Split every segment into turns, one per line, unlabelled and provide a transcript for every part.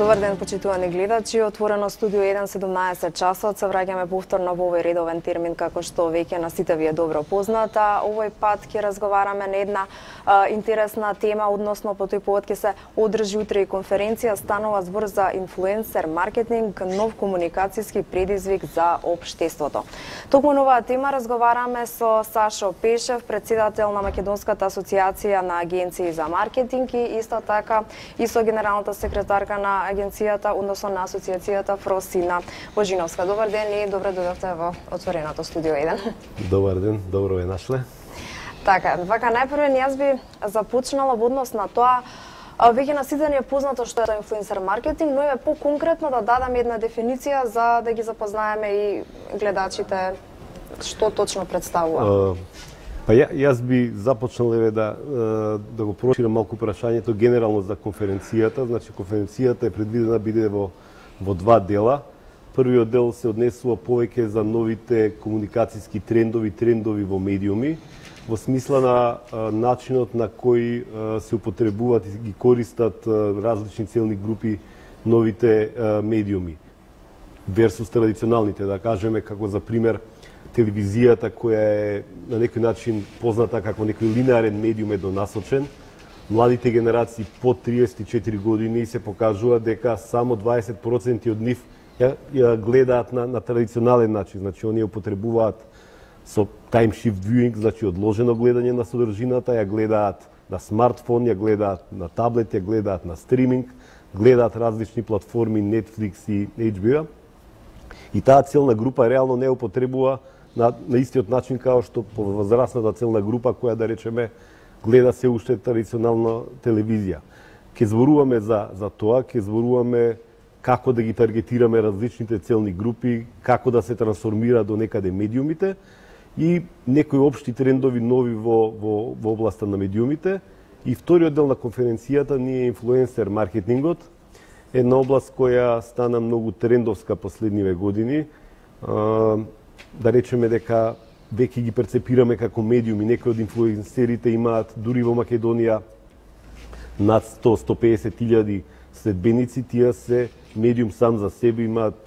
Добар ден, почитувани гледачи. Отворено студио 1, 17 часот. Се враќаме повторно во овој редовен термин, како што веќе на сите ви е добро позната. Овој пат ќе разговараме на една интересна тема, односно по тој повод ќе се одржи утре и конференција. Станува збор за инфлуенсер маркетинг, нов комуникацијски предизвик за општеството. Токму на оваа тема разговараме со Сашо Пешев, председател на Македонската асоциација на агенции за маркетинг и исто така и со генералната секретарка на агенцијата, односно на асоциацијата Фросина Божиновска. Добар ден и добре дојдовте во отвореното студио 1.
Добар ден, добро ве нашле.
Така, најпрво јас би започнала во однос на тоа. Веќе на сите ни е познато што е инфлуенсер маркетинг, но е по-конкретно да дадеме една дефиниција за да ги запознаеме и гледачите што точно представува.
Јас би започнал да го проширам малку прашањето генерално за конференцијата. Значи, конференцијата е предвидена биде во два дела. Првиот дел се однесува повеќе за новите комуникацијски трендови во медиуми, во смисла на начинот на кој се употребуваат и ги користат различни целни групи новите медиуми версус традиционалните, да кажеме, како за пример телевизијата, која е на некој начин позната како некој линеарен медиум еднонасочен. Младите генерации под 34 години се покажува дека само 20% од нив ја гледаат на традиционален начин. Значи, оние употребуваат со time shift viewing, значи одложено гледање на содржината, ја гледаат на смартфон, ја гледаат на таблет, ја гледаат на стриминг, гледаат различни платформи Netflix и HBO. И таа целна група реално не употребува на истиот начин како што повозрасната целна група која, да речеме, гледа се уште традиционална телевизија. Ке зборуваме за тоа, ке зборуваме како да ги таргетираме различните целни групи, како да се трансформира до некаде медиумите и некои општи трендови нови во областа на медиумите. И вториот дел на конференцијата ни е инфлуенсер маркетингот, една област која стана многу трендовска последниве години. Да речеме дека веќе ги перцепираме како медиуми. Некои од инфлуенсерите имаат дури во Македонија над 100-150 илјади следбеници. Тие се медиум сам за себе, имаат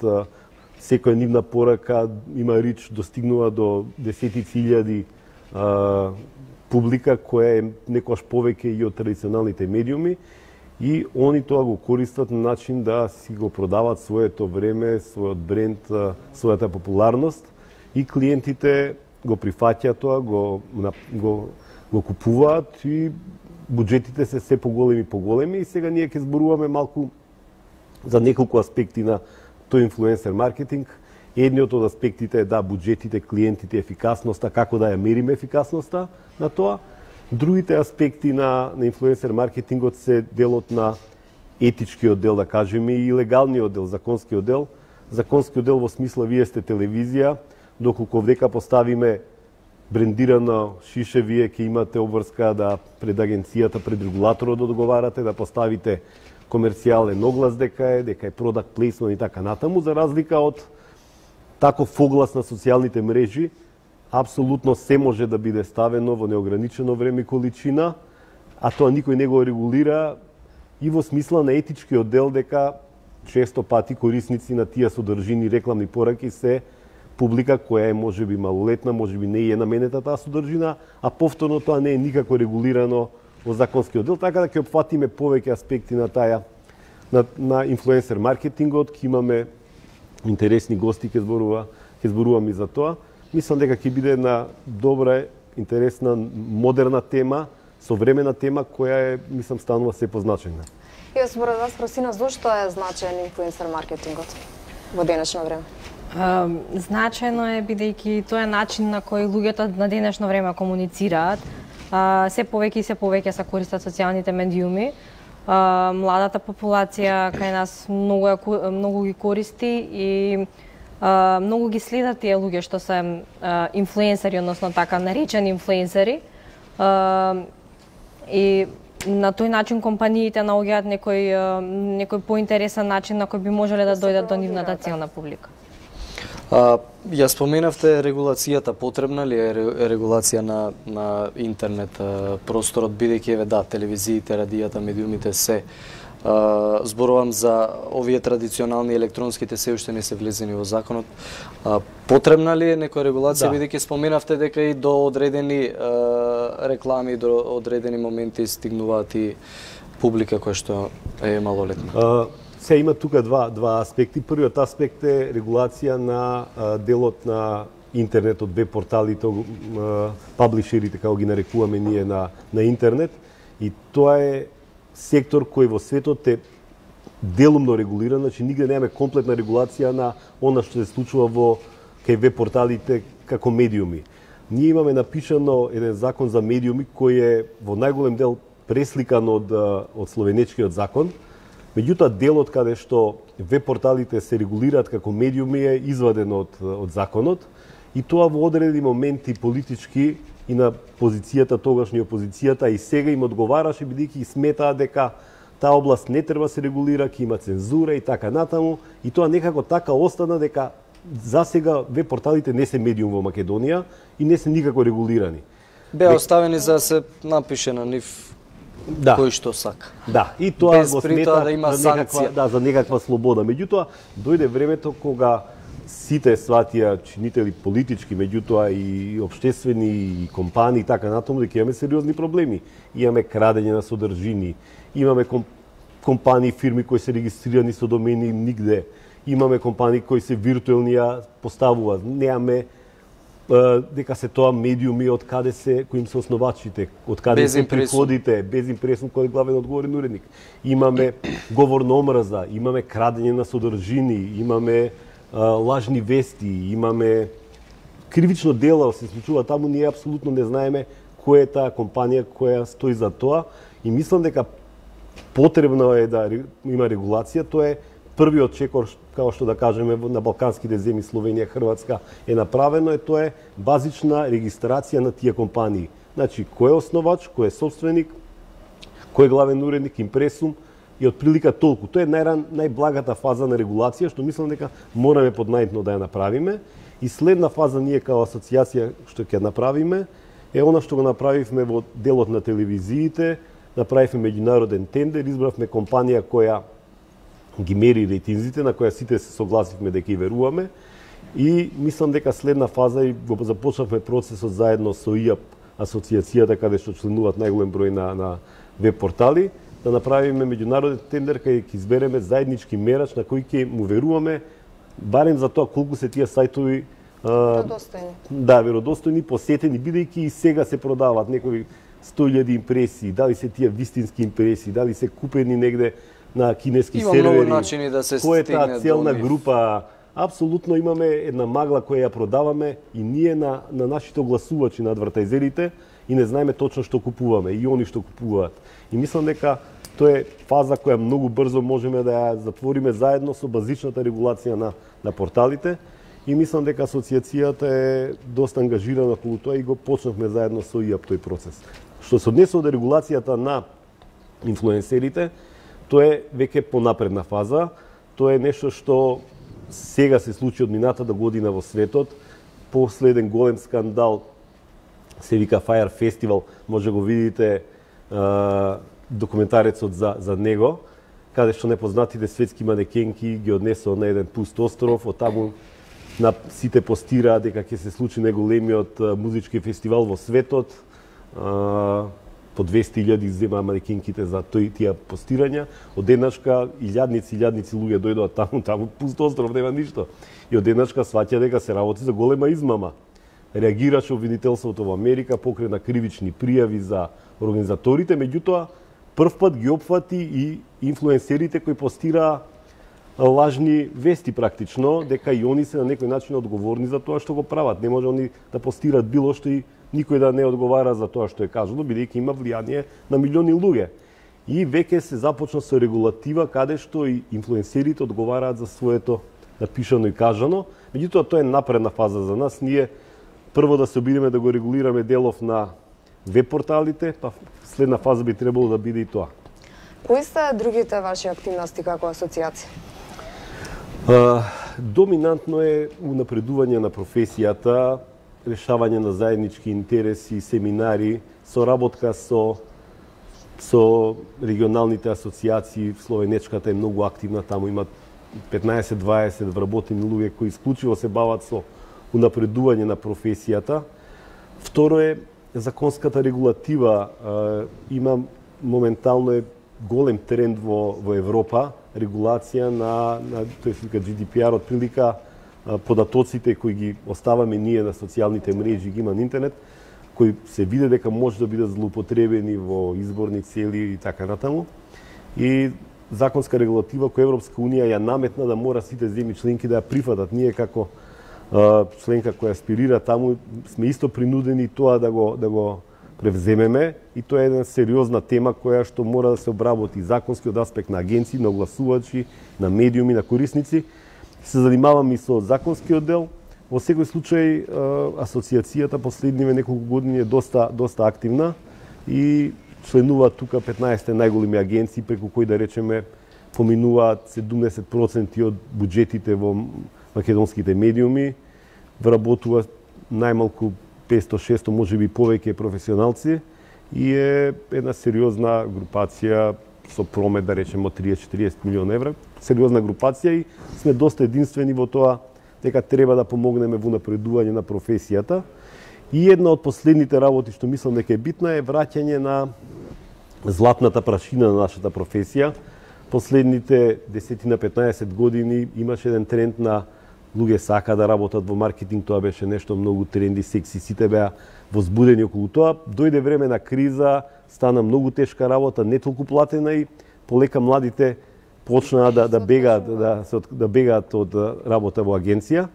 секоја нивна порака, има рич, достигнува до десетици илјади публика, која е некојаш повеќе и од традиционалните медиуми. И они тоа го користат на начин да си го продават своето време, својот бренд, својата популарност. И клиентите го прифаќаат тоа, го купуваат и буџетите се се поголеми. И сега ние ќе зборуваме малку за неколку аспекти на тој инфлуенсер маркетинг. Едниот од аспектите е буџетите, клиентите, ефикасноста, како да ја мериме ефикасноста на тоа. Другите аспекти на инфлуенсер маркетингот се делот на етичкиот дел, да кажеме, и легалниот дел, законскиот дел. Законскиот дел во смисла вие сте телевизија, доколку дека поставиме брендирано шише, вие ќе имате обврска да пред агенцијата, пред регулаторот да одговарате, да поставите комерцијален оглас дека е product placement и така натаму, за разлика од таков оглас на социјалните мрежи. Апсолутно се може да биде ставено во неограничено време и количина, а тоа никој не го регулира и во смисла на етичкиот дел дека често пати корисници на тие содржини рекламни пораки се публика која е можеби малолетна, можеби не е наменета таа содржина, а повторно тоа не е никако регулирано во законскиот дел, така да ќе опфатиме повеќе аспекти на на инфлуенсер маркетингот, ќе имаме интересни гости, ќе зборуваме и за тоа. Мислам дека ќе биде една добра, интересна, модерна тема, современа тема која мислам станува се позначајна.
И според вас, Фросина, зошто е значаен инфлуенсер маркетингот во денешно време?
Значајно е бидејќи тоа е начин на кој луѓето на денешно време комуницираат. Се повеќе се користат социјалните медиуми. Младата популација кај нас многу ги користи и многу ги следат тие луѓе што се инфлуенсери, односно така наречени инфлуенсери. И на тој начин компаниите наоѓаат некој поинтересен начин на кој би можеле да дојдат до нивната целна публика.
Ја споменавте регулацијата, потребна ли е регулација на интернет просторот, бидејќи телевизиите, радијата, медиумите се Зборувам за овие традиционални електронските се уште не се влезени во законот. Потребна ли е некоја регулација, бидејќи споменавте дека и до одредени реклами, до одредени моменти стигнуваат и публика која што е малолетна?
Се има тука два аспекти. Првиот аспект е регулација на делот на интернетот, веб порталите, паблишерите, како ги нарекуваме ние на интернет. И тоа е сектор кој во светот е делумно регулиран, значи нигде немаме комплетна регулација на она што се случува во кај веб порталите како медиуми. Ние имаме напишано еден закон за медиуми кој е во најголем дел пресликан од словенечкиот закон. Меѓутоа, делот каде што веб порталите се регулираат како медиуми е изваден од законот и тоа во одредени моменти политички и на позицијата, тогашни опозицијата и сега им одговараше, бидејќи и сметаа дека таа област не треба се регулира, ќе има цензура и така натаму, и тоа некако така остана дека за сега веб порталите не се медиум во Македонија и не се никако регулирани.
Беа оставени за се напише на нив кој што сака.
Да, и тоа
без
го
смета да има
санкција. За некаква слобода. Меѓутоа, дојде времето кога сите сватија чинители политички, меѓутоа и општествени и компании и така натаму, дека имаме сериозни проблеми. Имаме крадење на содржини, имаме компании, фирми кои се регистрирани со домени нигде, имаме компании кои се виртуелни ја поставуваат. Немаме дека се тоа медиуми од каде се, кои им се основачите, од каде се приходите, без импресум кој е главен одговорен уредник. Имаме говор на омраза, имаме крадење на содржини, имаме лажни вести, имаме кривично дело се случува таму, ние апсолутно не знаеме која е таа компанија која стои за тоа и мислам дека потребно е да има регулација. Тоа е првиот чекор, како што да кажеме, на балканските земји, Словенија, Хрватска е направено, тоа е базична регистрација на тие компании. Значи, кој е основач, кој е собственик, кој е главен уредник, импресум и отприлика толку. Тоа е најблагата фаза на регулација, што мислам дека мораме поднајдно да ја направиме. И следна фаза ние као асоциација што ќе направиме е она што го направивме во делот на телевизиите, направивме меѓународен тендер, избравме компанија која ги мери рейтинзите, на која сите се согласивме дека и веруваме. И мислам дека следна фаза и го започнавме процесот заедно со ИАП, асоциацијата каде што членуваат најголем број на веб портали, да направиме меѓународен тендер кај ќе избереме заеднички мерач на кој ќе му веруваме, барем за тоа колку се тие сајтови
веродостојни.
Да, веродостојни, посетени, бидејќи и сега се продаваат некои 100.000 импресии, дали се тие вистински импресии, дали се купени негде на кинески сервери.
Има многу начини да се стигне до нив.
Која е таа целна група? Апсолутно имаме една магла која ја продаваме и ние на нашите огласувачи, на адвертајзерите, и не знаеме точно што купуваме и они што купуваат. И мислам дека тоа е фаза која многу брзо можеме да ја затвориме заедно со базичната регулација на порталите. И мислам дека асоциацијата е доста ангажирана околу тоа и го почнавме заедно со ИАП тој процес. Што се однесува до регулацијата на инфлуенсерите, тоа е веќе понапредна фаза. Тоа е нешто што сега се случи од минатата година во светот. Последен голем скандал се вика Fire Festival, може го видите документарецот за него, каде што непознатите светски манекенки ги однесоа на еден пуст остров, од таму сите постираа дека ќе се случи најголемиот музички фестивал во светот. По 200.000 земаа манекенките за тие постирања. Одеднашка илјадници луѓе дојдоа таму пуст остров, нема ништо. И одеднашка сваќа дека се работи за голема измама. Реагираше обвинителството во Америка, покрена кривични пријави за организаторите, меѓутоа прв пат ги опфати и инфлуенсерите кои постираа лажни вести практично, дека и они се на некој начин одговорни за тоа што го прават. Не може они да постираат било што и никој да не одговара за тоа што е кажано, бидејќи има влијание на милиони луѓе. И веќе се започна со регулатива каде што и инфлуенсерите одговараат за своето напишано и кажано. Меѓутоа тоа е напредна фаза за нас. Ние прво да се обидеме да го регулираме делов на веб порталите, па следна фаза би требало да биде и тоа.
Кои се другите ваши активности како асоциација?
Доминантно е унапредување на професијата, решавање на заеднички интереси, семинари, соработка со со регионалните асоциации. Словенечката е многу активна, таму има 15-20 вработени луѓе кои исклучиво се бават со унапредување на професијата. Второ е законската регулатива. Има моментално е голем тренд во Европа, регулација на тоест GDPR, отприлика податоците кои ги оставаме ние на социјалните мрежи, ги има на интернет, кои се види дека може да бидат злоупотребени во изборни цели и така натаму. И законска регулатива која Европска унија ја наметна да мора сите земји членки да ја прифатат. Ние како членка која аспирира таму сме исто принудени тоа да го превземеме, и тоа е една сериозна тема која што мора да се обработи законски од аспект на агенции, на огласувачи, на медиуми, на корисници. Се занимаваме и со законскиот дел. Во секој случај асоциацијата последниве неколку години е доста активна и членува тука 15 најголеми агенции преку кои да речеме поминуваат 70% од буџетите во македонските медиуми, вработува најмалку 500-600, можеби повеќе професионалци, и е една сериозна групација со промет, да речеме, од 30-40 милиона евра. Сериозна групација и сме доста единствени во тоа дека треба да помогнеме во напредување на професијата. И една од последните работи што мислам дека е битна е враќање на златната прашина на нашата професија. Последните 10-15 години имаше еден тренд на луѓе сака да работат во маркетинг, тоа беше нешто многу тренди, секси, сите беа возбудени околу тоа. Дојде време на криза, стана многу тешка работа, не толку платена и полека младите почнаа да бегаат од работа во агенција.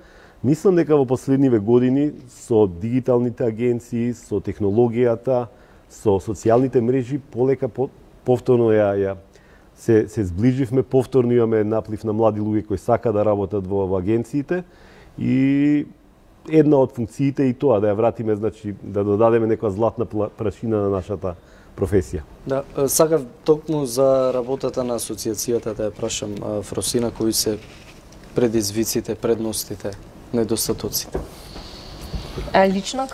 Мислам дека во последниве години со дигиталните агенции, со технологијата, со социјалните мрежи полека повторно се зближивме, повторно имаме наплив на млади луѓе кои сака да работат во агенциите, и една од функциите и тоа да ја вратиме, значи да додадеме некоја златна прашина на нашата професија.
Да, сакав токму за работата на асоциацијата да ја прашам Фросина, кои се предизвиците, предностите, недостатоците.
Лично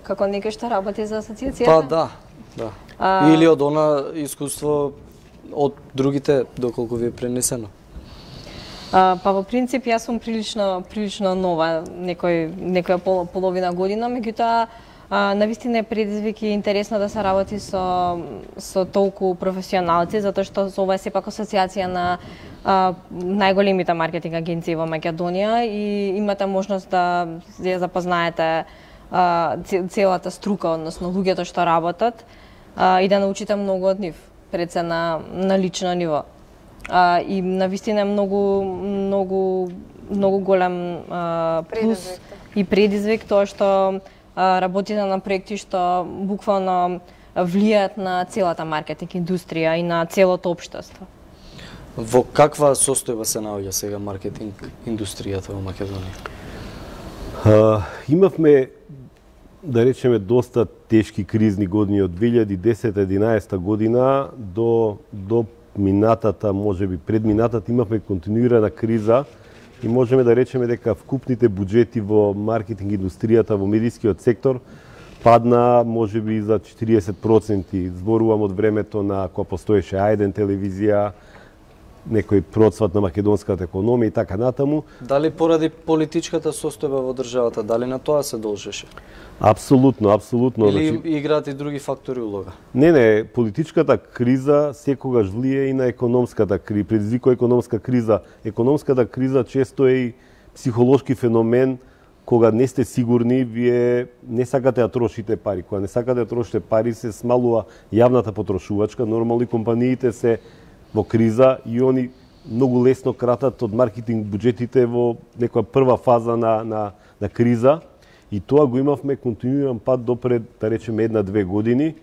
како некој што работи за асоциацијата?
Па да. Или од она искуство од другите, доколку ви е пренесено?
Па во принцип јас сум прилично нова, некоја половина година, меѓутоа навистина е предизвик и интересно да се работи со толку професионалци, затоа што ова е сепак асоциација на најголемите маркетинг агенции во Македонија и имате можност да ја запознаете целата струка, односно луѓето што работат, и да научите многу од нив, пред се на лично ниво. И навистина е многу голем плюс и предизвик тоа што работите на проекти што буквално влијаат на целата маркетинг индустрија и на целото општество.
Во каква состојба се наоѓа сега маркетинг индустријата во Македонија?
Имавме, да речеме, доста тешки кризни години од 2010-2011 година до минатата, можеби предминатата, имавме континуирана криза и можеме да речеме дека вкупните буџети во маркетинг индустријата, во медијскиот сектор падна можеби за 40%. Зборувам од времето на кога постоеше А1 телевизија, некој процват на македонската економија и така натаму.
Дали поради политичката состојба во државата, дали на тоа се должеше?
Апсолутно.
Или играат и други фактори улога?
Не, политичката криза секогаш влие и на економската криза, предизвикува економска криза. Економската криза често е и психолошки феномен, кога не сте сигурни, вие не сакате да трошите пари. Кога не сакате да трошите пари, се смалува јавната потрошувачка. Нормално компаниите се во криза и они многу лесно кратат од маркетинг буџетите во некоја прва фаза на криза. И тоа го имавме континуиран пат допред, да речеме, 1-2 години.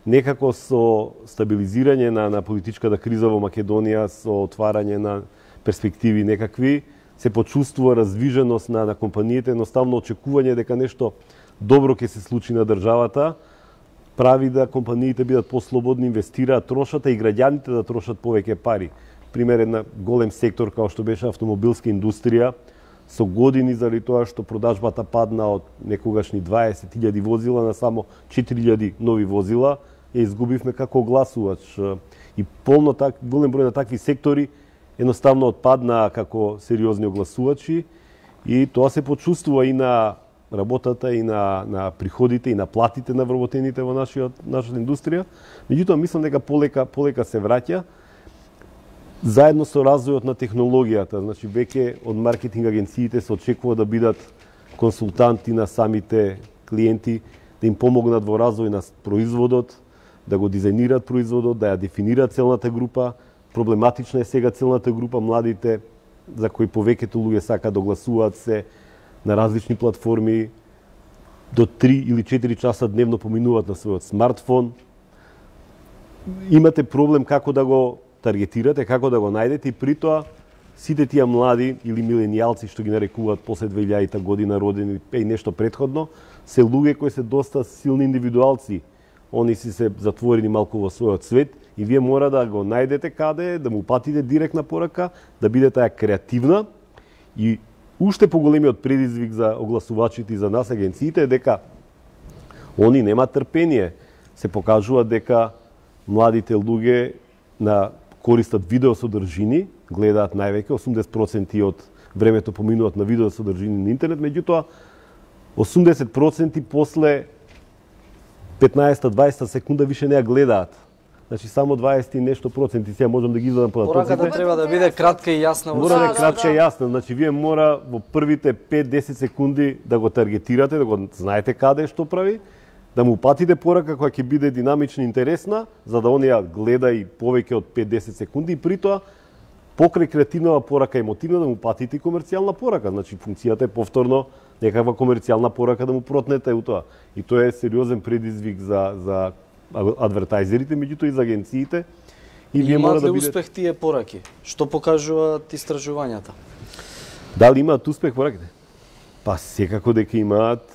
Некако со стабилизирање на политичката криза во Македонија, со отварање на перспективи некакви, се почувствува раздвиженост на компаниите, едноставно очекување дека нешто добро ќе се случи на државата, прави да компаниите бидат послободни, инвестираат, трошат, и граѓаните да трошат повеќе пари. Пример, една голем сектор како што беше автомобилска индустрија, со години заради тоа што продажбата падна од некогашни 20.000 возила на само 4.000 нови возила, ја изгубивме како огласувач. И голем број на такви сектори едноставно отпаднаа како сериозни огласувачи и тоа се почувствува и на работата, и на приходите, и на платите на вработените во нашата индустрија. Меѓутоа, мислам дека полека се враќа, заедно со развојот на технологијата. Значи, веќе од маркетинг агенциите се очекува да бидат консултанти на самите клиенти, да им помогнат во развој на производот, да го дизајнираат производот, да ја дефинираат целната група. Проблематична е сега целната група, младите, за кои повеќето луѓе сакаат да гласуваат се на различни платформи, до 3 или 4 часа дневно поминуваат на својот смартфон. Имате проблем како да го таргетирате, како да го најдете и при тоа сите тие млади или миленијалци што ги нарекуваат после 2000 година родени и нешто претходно, се луѓе кои се доста силни индивидуалци. Они си се затворени малку во својот свет и вие мора да го најдете каде, да му патите директна порака, да бидете креативна. И уште поголемиот предизвик за огласувачите и за нас агенциите е дека они немаат трпение. Се покажува дека младите луѓе користат видео содржини, гледаат највеќе 80% од времето поминуваат на видео содржини на интернет, меѓутоа 80% после 15-20 секунда више не ја гледаат. Значи само 20 и нешто проценти, сега можам да ги извадам податоците.
Пораката треба да биде кратка и јасна.
Мора да е кратка и јасна. Значи вие мора во првите 5-10 секунди да го таргетирате, да го знаете каде што прави, да му патите порака која ќе биде динамична и интересна, за да он ја гледа и повеќе од 5-10 секунди и при тоа покрај креативна порака емотивна да му патите и комерцијална порака. Значи функцијата е повторно некаква комерцијална порака да му протнете у тоа. И тоа е сериозен предизвик за адвертајзерите, меѓутоа и за агенциите.
И вие мора да бидете успех тие пораки? Што покажуваат истражувањата?
Дали имаат успех пораките? Па секако дека имаат.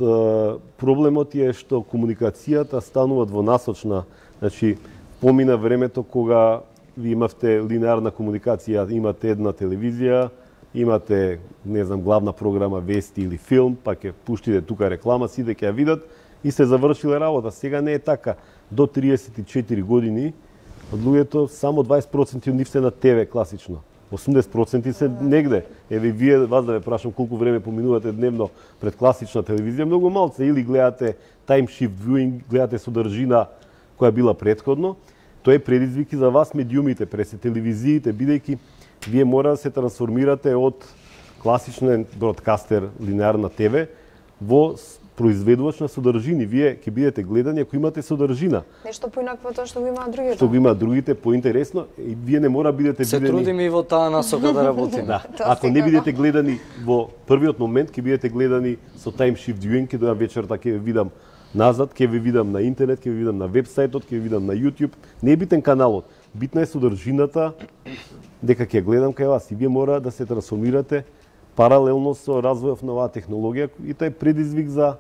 Проблемот е што комуникацијата станува двонасочна. Значи, помина времето кога ви имавте линеарна комуникација, имате една телевизија, имате, не знам, главна програма, вести или филм, па ќе пуштите тука реклама, сите ќе ја видат и се завршиле работа. Сега не е така. До 34 години од луѓето само 20% од нив се на ТВ класично. 80% се негде. Еве вие вас да ве прашам колку време поминувате дневно пред класична телевизија, многу малце, или гледате time shift viewing, гледате содржина која била претходно. Тоа е предизвик и за вас медиумите, през телевизиите, бидејќи вие мора да се трансформирате од класичен бродкастер, линеарна ТВ, во произведувач на содржини. Вие ќе бидете гледани ако имате содржина.
Нешто поинакво тоа што го имаат другите.
Што го имаат другите, поинтересно, и вие не мора бидете
се
видени.
Се трудиме и во таа насока да работиме.
Да. Ако не бидете гледани во првиот момент, ќе бидете гледани со time shift viewing, ќе дојам вечерта ќе ве видам назад, ќе ве видам на интернет, ќе ве видам на вебсајтот, ќе ве видам на YouTube. Не е битен каналот, битна е содржината дека ќе гледам кај вас и вие мора да се трансформирате паралелно со развојот на оваа технологија и тоа е предизвик за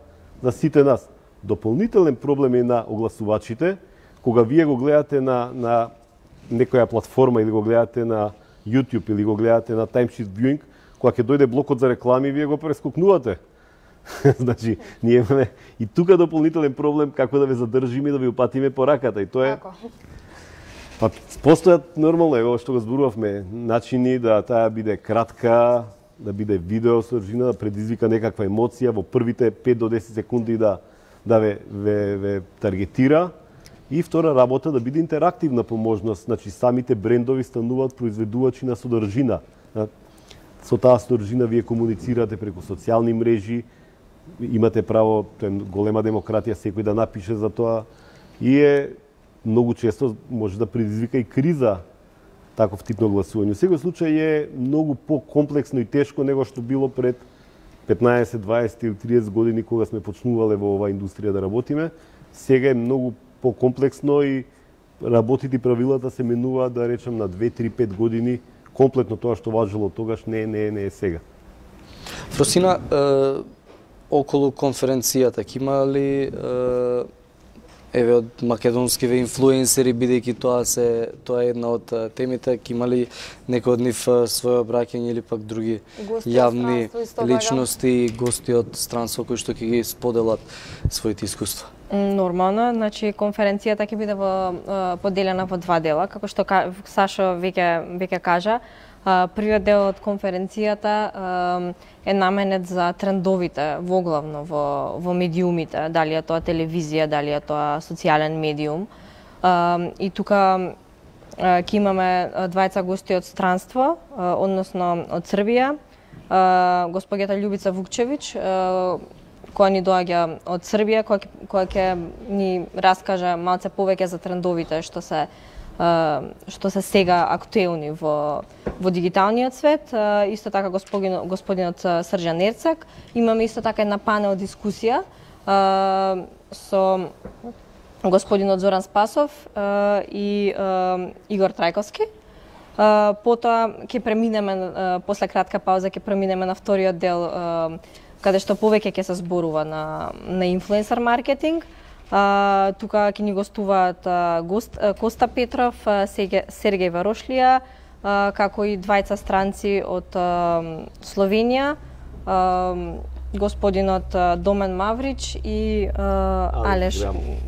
сите нас. Дополнителен проблем е на огласувачите, кога вие го гледате на некоја платформа или го гледате на YouTube или го гледате на time shift viewing, кога ќе дојде блокот за реклами, вие го прескокнувате. Значи, ние имаме и тука дополнителен проблем како да ве задржиме и да ви упатиме пораката и тоа е. Па постојат нормално е ова што го зборувавме, начини да таа биде кратка, да биде видео содржина, да предизвика некаква емоција во првите 5 до 10 секунди да ве таргетира. И втора работа да биде интерактивна по можност, значи самите брендови стануваат произведувачи на содржина. Со таа содржина вие комуницирате преку социјални мрежи, имате право, тоа е голема демократија, секој да напише за тоа и е многу често може да предизвика и криза таков тип на гласување. Во секој случај е многу по-комплексно и тешко него што било пред 15, 20 или 30 години кога сме почнувале во оваа индустрија да работиме. Сега е многу по-комплексно и работите и правилата се менуваат, да речем, на 2, 3, 5 години. Комплетно тоа што важело тогаш не е сега.
Фросина, околу конференцијата, ќе има ли еве од македонскиве инфлуенсери, бидејќи тоа е една од темите, ќе има ли некој од нив своје обраќање или пак други јавни личности, гости од странство кои што ќе ги споделат своите искуства?
Нормално, значи конференцијата ќе биде поделена во два дела, како што Сашо веќе кажа. Првиот дел од конференцијата е наменет за трендовите воглавно во медиумите, дали е тоа телевизија, дали е тоа социјален медиум. И тука ќе имаме двајца гости од странство, односно од Србија, госпоѓата Љубица Вукчевич, која ни доаѓа од Србија, која ќе ни раскаже малце повеќе за трендовите што се сега актуелни во дигиталниот свет. Исто така господинот Срđan Ерцак. Имаме исто така една панел дискусија со господинот Зоран Спасов и Игор Трајковски. Потоа ќе преминеме, после кратка пауза, ќе преминеме на вториот дел, каде што повеќе ќе се зборува на инфлуенсер маркетинг. Тука ќе ни гостуваат Коста Петров, Сергеј Варошлија, како и двајца странци од Словенија, господинот Домен Маврич и Алеш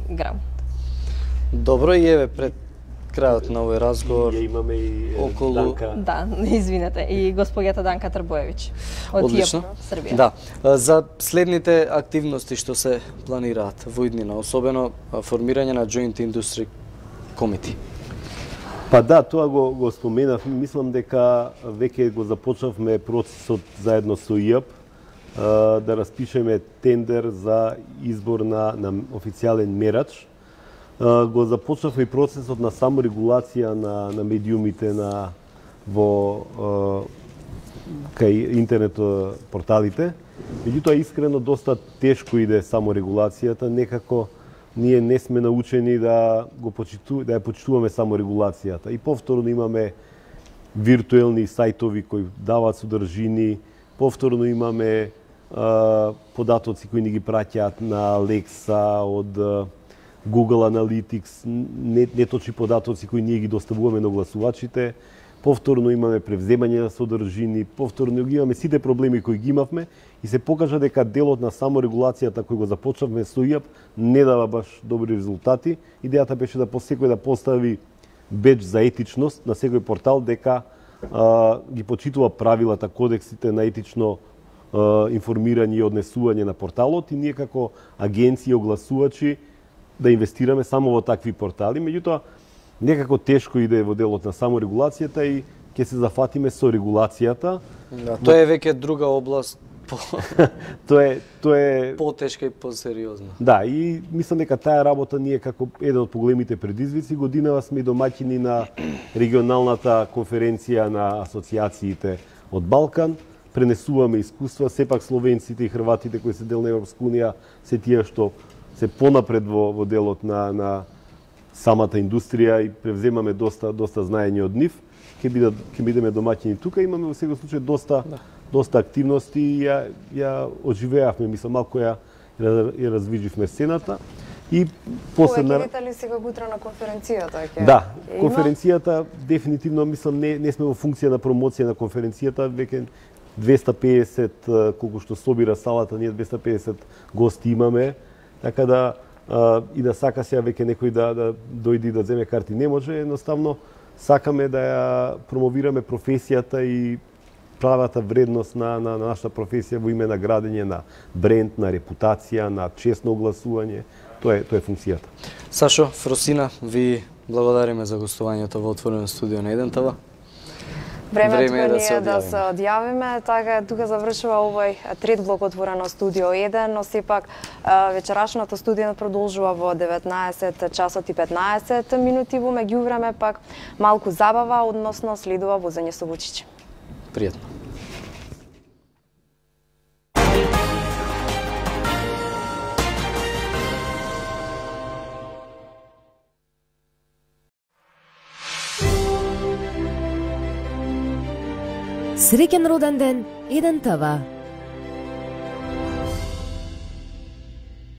Грам.
Добро, и еве пред крајот на овој разговор
имаме и
околу
Данка.
Да, извинете, и господјата Данка Трбоевич од
Одлично.
Србија.
Да, за следните активности што се планираат во иднина, особено формирање на Joint Industry Committee.
Па да, тоа го споменав. Мислам дека веќе го започнавме процесот заедно со ИАП да распишеме тендер за избор на официјален мерач. Го започнавме и процесот на саморегулација на медиумите кај интернет порталите. Меѓутоа, искрено, доста тешко иде саморегулацијата. Некако ние не сме научени да ја почитуваме саморегулацијата. И повторно имаме виртуелни сајтови кои даваат содржини, повторно имаме податоци кои ни ги праќаат на Alexa од Google Analytics, неточни податоци кои ние ги доставуваме на гласувачите, повторно имаме превземање на содржини, повторно ги имаме сите проблеми кои ги имавме и се покажа дека делот на саморегулацијата кој го започнавме со ИАП не дава баш добри резултати. Идејата беше да секој да постави беџ за етичност на секој портал, дека ги почитува правилата, кодексите на етично информирање и однесување на порталот, и ние како агенции огласувачи да инвестираме само во такви портали. Меѓутоа, некако тешко иде во делот на саморегулацијата и ќе се зафатиме со регулацијата.
Да, тоа е веќе друга област,
Тоа е
потешка и посериозна.
Да, и мислам дека таа работа ние како еден од поголемите предизвици. Годинава сме и домаќини на регионалната конференција на асоциациите од Балкан. Пренесуваме искуства, сепак словенците и хрватите кои се дел на Европска унија се тие што се понапред во делот на самата индустрија и превземаме доста знаење од нив. Ќе бидеме домаќини тука. Имаме во секој случај доста активности и ја оживеавме, мислам, малку ја развиживме сцената. И после
детали сега утре на конференцијата ќе.
Да, конференцијата дефинитивно, мислам, не сме во функција на промоција на конференцијата, веќе 250 колку што собира салата, ние 250 гости имаме, така да и да сака сега веќе некој да дојде да земе карти не може, едноставно сакаме да ја промовираме професијата и правата вредност на нашата професија во име на градење на бренд, на репутација, на честно огласување. Тоа е функцијата.
Сашо, Фросина, ви благодариме за гостувањето во Отворено студио на 1 ТВ.
Времето е да се одјавиме, така тука завршува овој трет блок Отворено студио 1, но сепак вечерашното студио продолжува во 19 часот и 15 минути, во меѓувреме пак малку забава, односно следува возење со Вучич.
Пријатно.
Среќен роден ден, 1 ТВ.